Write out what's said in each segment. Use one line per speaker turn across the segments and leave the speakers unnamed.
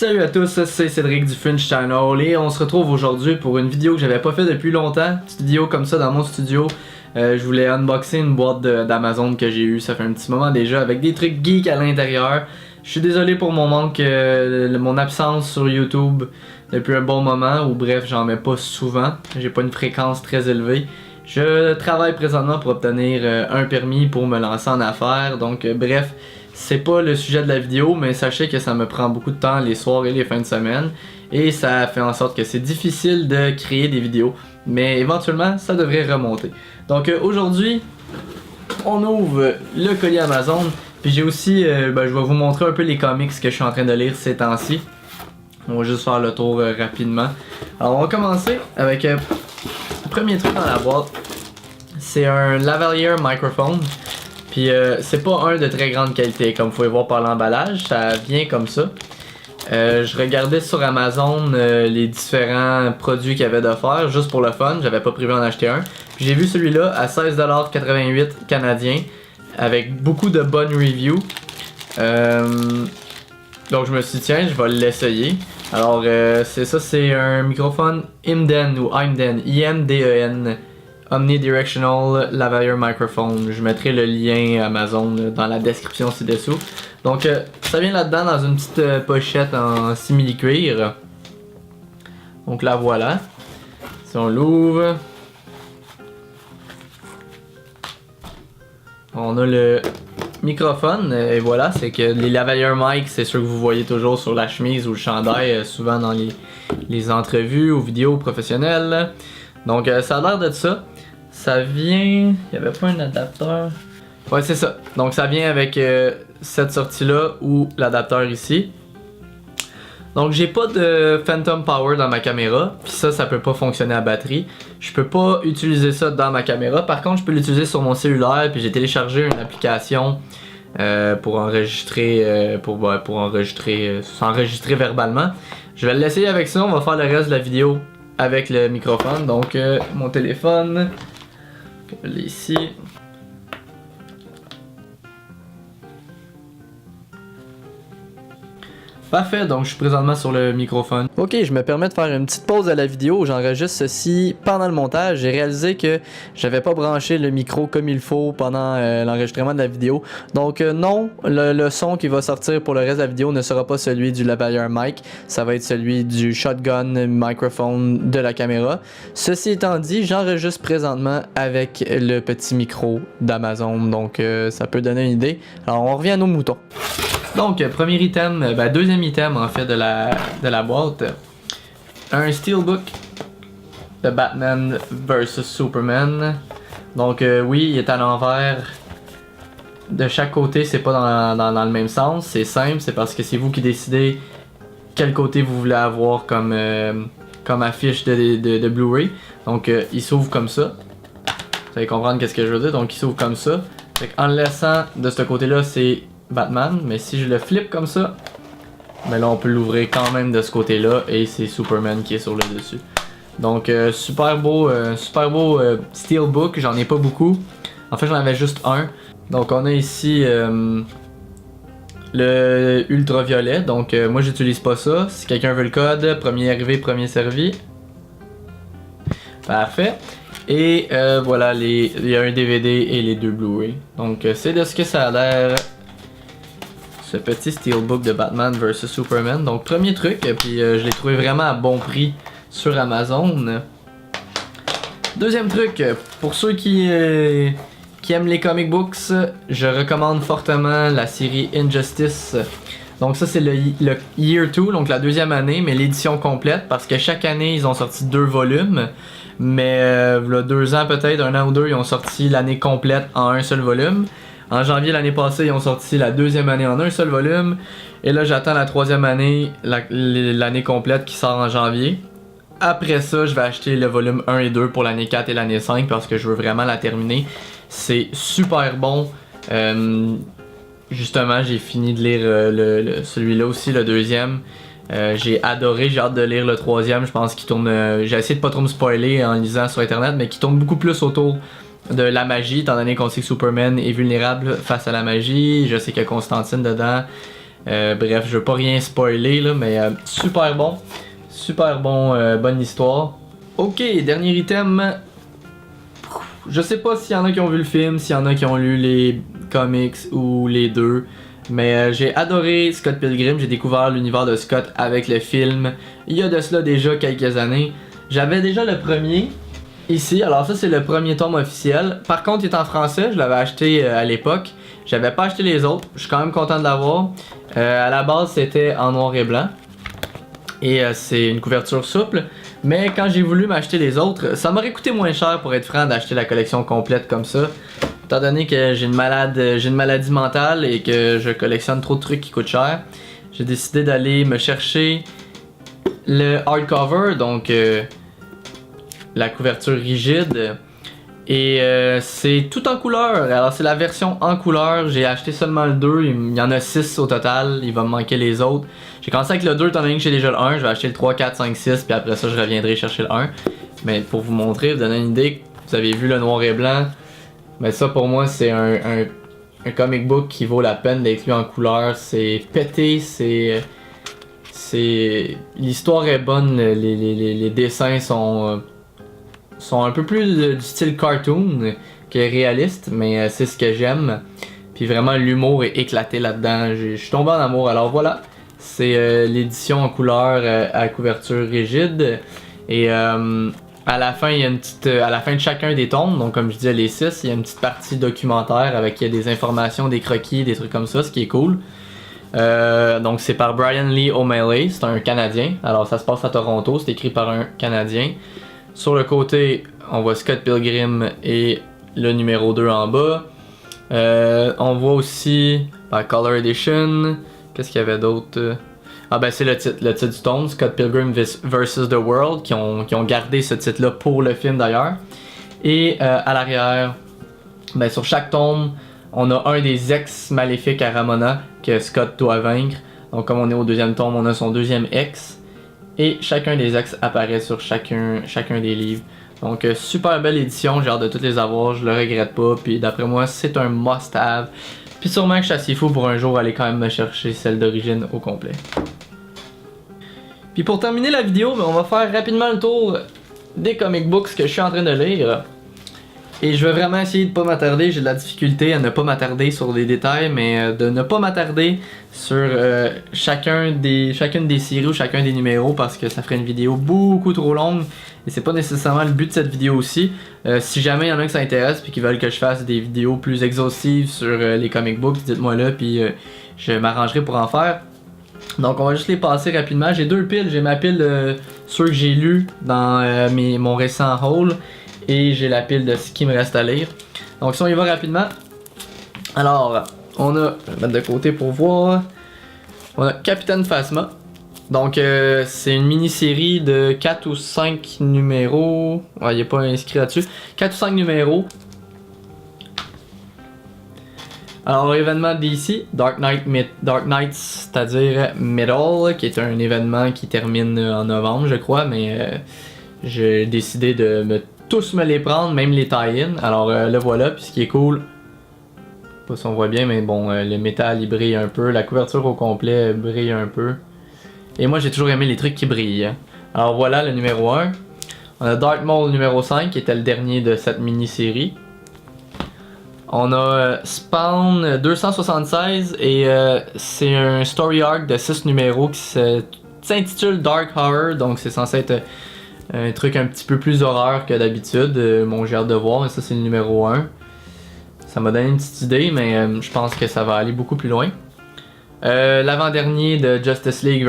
Salut à tous, c'est Cédric du Fringe Channel et on se retrouve aujourd'hui pour une vidéo que j'avais pas fait depuis longtemps. Petite vidéo comme ça dans mon studio. Je voulais unboxer une boîte d'Amazon que j'ai eue, ça fait un petit moment déjà, avec des trucs geeks à l'intérieur. Je suis désolé pour mon manque, mon absence sur YouTube depuis un bon moment, ou bref, j'en mets pas souvent. J'ai pas une fréquence très élevée. Je travaille présentement pour obtenir un permis pour me lancer en affaires, donc bref. C'est pas le sujet de la vidéo, mais sachez que ça me prend beaucoup de temps les soirs et les fins de semaine. Et ça fait en sorte que c'est difficile de créer des vidéos. Mais éventuellement, ça devrait remonter. Donc aujourd'hui, on ouvre le colis Amazon. Puis j'ai aussi, je vais vous montrer un peu les comics que je suis en train de lire ces temps-ci. On va juste faire le tour rapidement. Alors on va commencer avec le premier truc dans la boîte. C'est un lavalier microphone. Puis c'est pas un de très grande qualité, comme vous pouvez voir par l'emballage, ça vient comme ça. Je regardais sur Amazon les différents produits qu'il y avait d'offerts, juste pour le fun, j'avais pas prévu en acheter un. Puis j'ai vu celui-là à 16,88$ canadiens, avec beaucoup de bonnes reviews. Donc je me suis dit tiens, je vais l'essayer. Alors c'est ça, c'est un microphone Imden ou Imden, I-M-D-E-N. Omnidirectional Lavalier Microphone. Je mettrai le lien Amazon dans la description ci-dessous. Donc ça vient là-dedans dans une petite pochette en simili-cuir. Donc là voilà. Si on l'ouvre, on a le microphone et voilà, c'est que les lavalier mic, c'est sûr que vous voyez toujours sur la chemise ou le chandail, souvent dans les entrevues ou vidéos professionnelles. Donc ça a l'air de ça. Ça vient... Il n'y avait pas un adapteur? Ouais, c'est ça. Donc ça vient avec cette sortie-là ou l'adapteur ici. Donc j'ai pas de Phantom Power dans ma caméra. Puis ça peut pas fonctionner à batterie. Je peux pas utiliser ça dans ma caméra. Par contre, je peux l'utiliser sur mon cellulaire. Puis j'ai téléchargé une application pour enregistrer... s'enregistrer verbalement. Je vais l'essayer avec ça. On va faire le reste de la vidéo avec le microphone. Donc mon téléphone... ici. Parfait, donc je suis présentement sur le microphone. Ok, je me permets de faire une petite pause à la vidéo. J'enregistre ceci pendant le montage. J'ai réalisé que j'avais pas branché le micro comme il faut pendant l'enregistrement de la vidéo. Donc non, le son qui va sortir pour le reste de la vidéo ne sera pas celui du lavalier mic. Ça va être celui du shotgun microphone de la caméra. Ceci étant dit, j'enregistre présentement avec le petit micro d'Amazon. Donc ça peut donner une idée. Alors on revient à nos moutons. Donc, premier item, deuxième item en fait de la boîte, un steelbook de Batman vs Superman. Donc oui, il est à l'envers. De chaque côté, c'est pas dans le même sens. C'est simple, c'est parce que c'est vous qui décidez quel côté vous voulez avoir comme affiche de Blu-ray. Donc il s'ouvre comme ça. Vous allez comprendre qu'est-ce que je veux dire. Donc il s'ouvre comme ça. En le laissant de ce côté-là, c'est Batman, mais si je le flippe comme ça, mais là on peut l'ouvrir quand même de ce côté-là et c'est Superman qui est sur le dessus. Donc super beau steelbook, j'en ai pas beaucoup. En fait j'en avais juste un. Donc on a ici le ultraviolet. Donc moi j'utilise pas ça. Si quelqu'un veut le code, premier arrivé, premier servi. Parfait. Et voilà, il y a un DVD et les deux Blu-ray. Donc c'est de ce que ça a l'air. Ce petit steelbook de Batman vs Superman. Donc premier truc, puis je l'ai trouvé vraiment à bon prix sur Amazon. Deuxième truc, pour ceux qui aiment les comic books, je recommande fortement la série Injustice. Donc ça c'est le Year 2, donc la deuxième année, mais l'édition complète, parce que chaque année ils ont sorti 2 volumes. Mais là 2 ans peut-être, 1 an ou 2, ils ont sorti l'année complète en un seul volume. En janvier l'année passée, ils ont sorti la deuxième année en un seul volume. Et là, j'attends la troisième année, l'année complète qui sort en janvier. Après ça, je vais acheter le volume 1 et 2 pour l'année 4 et l'année 5 parce que je veux vraiment la terminer. C'est super bon. Justement, j'ai fini de lire celui-là aussi, le deuxième. J'ai adoré, j'ai hâte de lire le troisième. Je pense qu'il tourne... j'ai essayé de pas trop me spoiler en lisant sur internet, mais qui tourne beaucoup plus autour de la magie, étant donné qu'on sait que Superman est vulnérable face à la magie. Je sais qu'il y a Constantine dedans. Bref, je veux pas rien spoiler là, mais super bon. Super bon, bonne histoire. Ok, dernier item. Je sais pas s'il y en a qui ont vu le film, s'il y en a qui ont lu les comics ou les deux. Mais j'ai adoré Scott Pilgrim, j'ai découvert l'univers de Scott avec le film il y a de cela déjà quelques années. J'avais déjà le premier ici, alors ça c'est le premier tome officiel. Par contre il est en français, je l'avais acheté à l'époque. J'avais pas acheté les autres, je suis quand même content de l'avoir. À la base c'était en noir et blanc. Et c'est une couverture souple. Mais quand j'ai voulu m'acheter les autres, ça m'aurait coûté moins cher pour être franc d'acheter la collection complète comme ça. Étant donné que j'ai une maladie mentale et que je collectionne trop de trucs qui coûtent cher, j'ai décidé d'aller me chercher le hardcover, donc la couverture rigide. Et c'est tout en couleur. Alors c'est la version en couleur. J'ai acheté seulement le 2. Il y en a 6 au total. Il va me manquer les autres. J'ai commencé avec le 2 étant donné que j'ai déjà le 1. Je vais acheter le 3, 4, 5, 6. Puis après ça je reviendrai chercher le 1. Mais pour vous montrer, vous donner une idée, vous avez vu le noir et blanc. Mais ça pour moi c'est un comic book qui vaut la peine d'être lu en couleur. C'est pété, l'histoire est bonne, les dessins sont un peu plus du style cartoon que réaliste, mais c'est ce que j'aime. Puis vraiment l'humour est éclaté là-dedans. Je suis tombé en amour. Alors voilà, c'est l'édition en couleur à couverture rigide. Et à la fin, il y a une petite, à la fin de chacun des tomes, donc comme je disais les 6, il y a une petite partie documentaire avec des informations, des croquis, des trucs comme ça, ce qui est cool. Donc c'est par Brian Lee O'Malley, c'est un Canadien. Alors ça se passe à Toronto, c'est écrit par un Canadien. Sur le côté, on voit Scott Pilgrim et le numéro 2 en bas. On voit aussi Color Edition. Qu'est-ce qu'il y avait d'autre? Ah ben c'est le titre du tome, Scott Pilgrim vs. The World, qui ont gardé ce titre-là pour le film d'ailleurs. Et à l'arrière, ben sur chaque tome, on a un des ex-maléfiques à Ramona que Scott doit vaincre. Donc comme on est au deuxième tome, on a son deuxième ex. Et chacun des ex apparaît sur chacun des livres. Donc super belle édition, j'ai hâte de toutes les avoir, je le regrette pas. Puis d'après moi, c'est un must-have. Puis sûrement que je suis assez fou pour un jour aller quand même me chercher celle d'origine au complet. Puis pour terminer la vidéo, on va faire rapidement le tour des comic books que je suis en train de lire. Et je vais vraiment essayer de pas m'attarder, j'ai de la difficulté à ne pas m'attarder sur des détails, mais de ne pas m'attarder sur chacune des séries ou chacun des numéros parce que ça ferait une vidéo beaucoup trop longue et c'est pas nécessairement le but de cette vidéo aussi. Si jamais il y en a qui s'intéressent et qui veulent que je fasse des vidéos plus exhaustives sur les comic books, dites-moi là puis je m'arrangerai pour en faire. Donc on va juste les passer rapidement. J'ai deux piles, j'ai ma pile de ceux que j'ai lus dans mon récent haul. Et j'ai la pile de ce qui me reste à lire. Donc si on y va rapidement. Alors, on a, je vais mettre de côté pour voir. On a Capitaine Phasma. Donc c'est une mini-série de 4 ou 5 numéros. Ouais, il n'est pas inscrit là-dessus. 4 ou 5 numéros. Alors événement DC, Dark Knight, c'est-à-dire Metal, qui est un événement qui termine en novembre je crois. Mais j'ai décidé de tous me les prendre, même les tie-in. Alors le voilà, puis ce qui est cool, pas si on voit bien, mais bon, le métal il brille un peu, la couverture au complet brille un peu. Et moi j'ai toujours aimé les trucs qui brillent. Hein. Alors voilà le numéro 1. On a Dark Maul numéro 5, qui était le dernier de cette mini-série. On a Spawn 276, et c'est un story arc de 6 numéros qui s'intitule Dark Horror, donc c'est censé être un truc un petit peu plus horreur que d'habitude. Bon, j'ai hâte de voir, mais ça c'est le numéro 1. Ça m'a donné une petite idée, mais je pense que ça va aller beaucoup plus loin. L'avant-dernier de Justice League,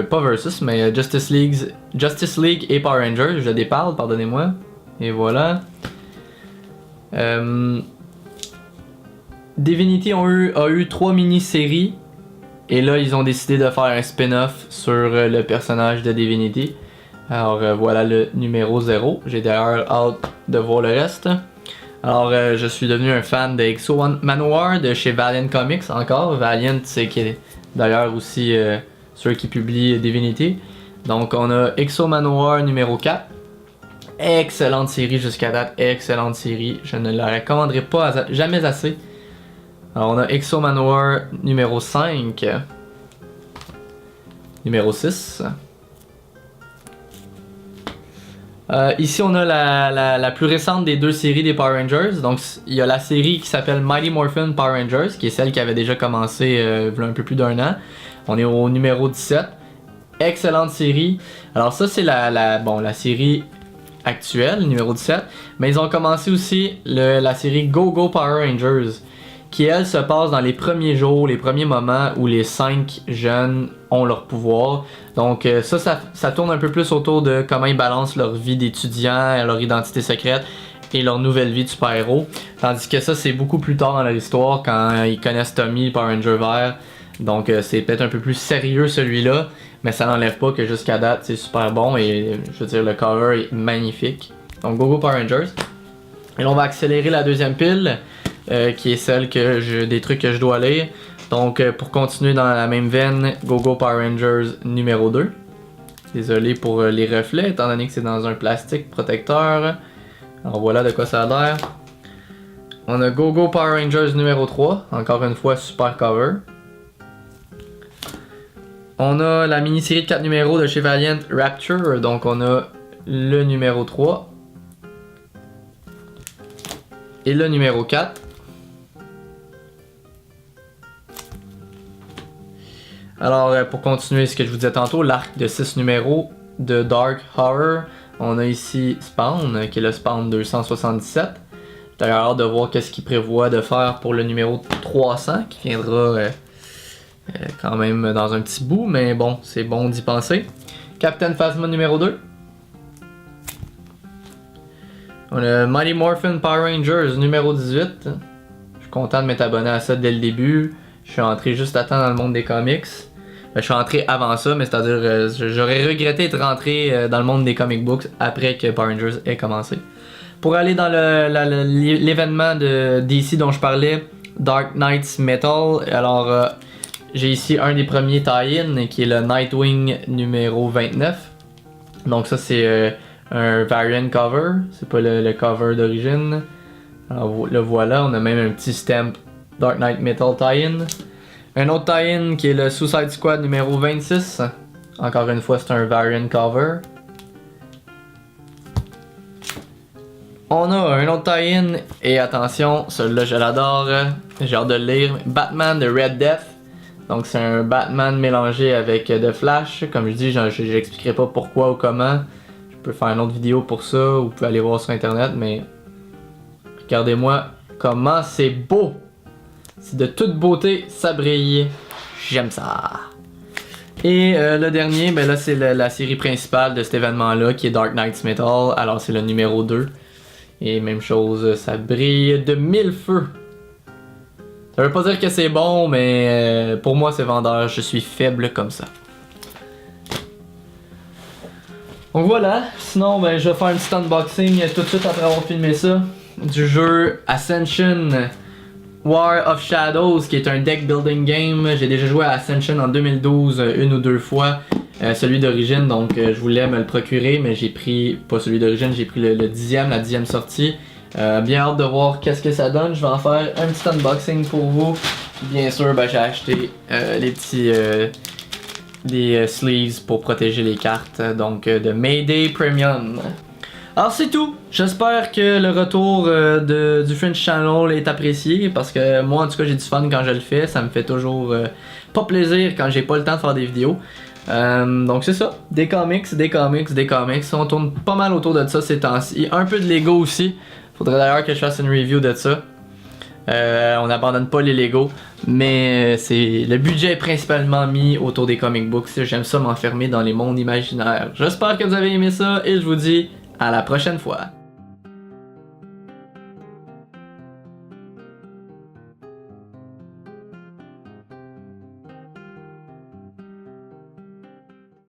pas Versus, mais Justice League et Power Rangers, je déparle, pardonnez-moi. Et voilà. Divinity a eu 3 mini-séries. Et là, ils ont décidé de faire un spin-off sur le personnage de Divinity. Alors voilà le numéro 0. J'ai d'ailleurs hâte de voir le reste. Alors je suis devenu un fan de Exo Manowar de chez Valiant Comics encore. Valiant, c'est qui est d'ailleurs aussi ceux qui publient Divinity. Donc on a Exo Manowar numéro 4. Excellente série jusqu'à date, excellente série. Je ne la recommanderai pas jamais assez. Alors on a Exo Manowar numéro 5. numéro 6. Ici, on a la plus récente des deux séries des Power Rangers. Donc, il y a la série qui s'appelle Mighty Morphin Power Rangers, qui est celle qui avait déjà commencé il y a un peu plus d'1 an. On est au numéro 17. Excellente série. Alors ça, c'est la série actuelle, numéro 17. Mais ils ont commencé aussi la série Go Go Power Rangers, qui elle se passe dans les premiers jours, les premiers moments où les 5 jeunes ont leur pouvoir. Donc ça tourne un peu plus autour de comment ils balancent leur vie d'étudiants, leur identité secrète et leur nouvelle vie de super-héros. Tandis que ça, c'est beaucoup plus tard dans leur histoire, quand ils connaissent Tommy, le Power Ranger vert. Donc c'est peut-être un peu plus sérieux celui-là, mais ça n'enlève pas que jusqu'à date c'est super bon et je veux dire le cover est magnifique. Donc Go Go Power Rangers. Et là on va accélérer la deuxième pile, qui est celle des trucs que je dois lire. Donc pour continuer dans la même veine, Go Go Power Rangers numéro 2. Désolé pour les reflets étant donné que c'est dans un plastique protecteur. Alors voilà de quoi ça a l'air. On a Go Go Power Rangers numéro 3, encore une fois super cover. On a la mini-série de 4 numéros de chez Valiant Rapture, donc on a le numéro 3 et le numéro 4. Alors pour continuer ce que je vous disais tantôt, l'arc de 6 numéros de Dark Horror, on a ici Spawn, qui est le Spawn 277. J'ai hâte de voir qu'est-ce qu'il prévoit de faire pour le numéro 300, qui viendra quand même dans un petit bout, mais bon, c'est bon d'y penser. Captain Phasma numéro 2. On a Mighty Morphin Power Rangers numéro 18. Je suis content de m'être abonné à ça dès le début. Je suis entré juste à temps dans le monde des comics. Je suis entré avant ça, mais c'est-à-dire j'aurais regretté être rentré dans le monde des comic books après que Power Rangers ait commencé. Pour aller dans l'événement de DC dont je parlais, Dark Knights Metal, alors j'ai ici un des premiers tie-in qui est le Nightwing numéro 29. Donc ça c'est un variant cover, c'est pas le cover d'origine. Alors le voilà, on a même un petit stamp Dark Knight Metal tie-in. Un autre tie-in qui est le Suicide Squad numéro 26. Encore une fois c'est un variant cover. On a un autre tie-in et attention, celui-là je l'adore, j'ai hâte de le lire. Batman de Red Death. Donc c'est un Batman mélangé avec The Flash. Comme je dis, j'expliquerai pas pourquoi ou comment. Je peux faire une autre vidéo pour ça ou vous pouvez aller voir sur internet, mais regardez-moi comment c'est beau. C'est de toute beauté, ça brille. J'aime ça. Et le dernier, ben là c'est la série principale de cet événement-là qui est Dark Knights Metal. Alors c'est le numéro 2. Et même chose, ça brille de 1000 feux. Ça veut pas dire que c'est bon, mais pour moi c'est vendeur, je suis faible comme ça. Donc voilà, sinon ben, je vais faire un petit unboxing tout de suite après avoir filmé ça. Du jeu Ascension War of Shadows, qui est un deck building game. J'ai déjà joué à Ascension en 2012 une ou deux fois. Celui d'origine, donc je voulais me le procurer, mais j'ai pris, pas celui d'origine, j'ai pris la 10e sortie. Bien hâte de voir qu'est-ce que ça donne. Je vais en faire un petit unboxing pour vous. Bien sûr, ben, j'ai acheté les petits sleeves pour protéger les cartes, donc de Mayday Premium. Alors c'est tout. J'espère que le retour du French Channel est apprécié, parce que moi en tout cas j'ai du fun quand je le fais. Ça me fait toujours pas plaisir quand j'ai pas le temps de faire des vidéos. Donc c'est ça, des comics. On tourne pas mal autour de ça ces temps-ci. Un peu de Lego aussi. Faudrait d'ailleurs que je fasse une review de ça. On n'abandonne pas les Lego, mais le budget est principalement mis autour des comic books. J'aime ça m'enfermer dans les mondes imaginaires. J'espère que vous avez aimé ça et je vous dis à la prochaine fois.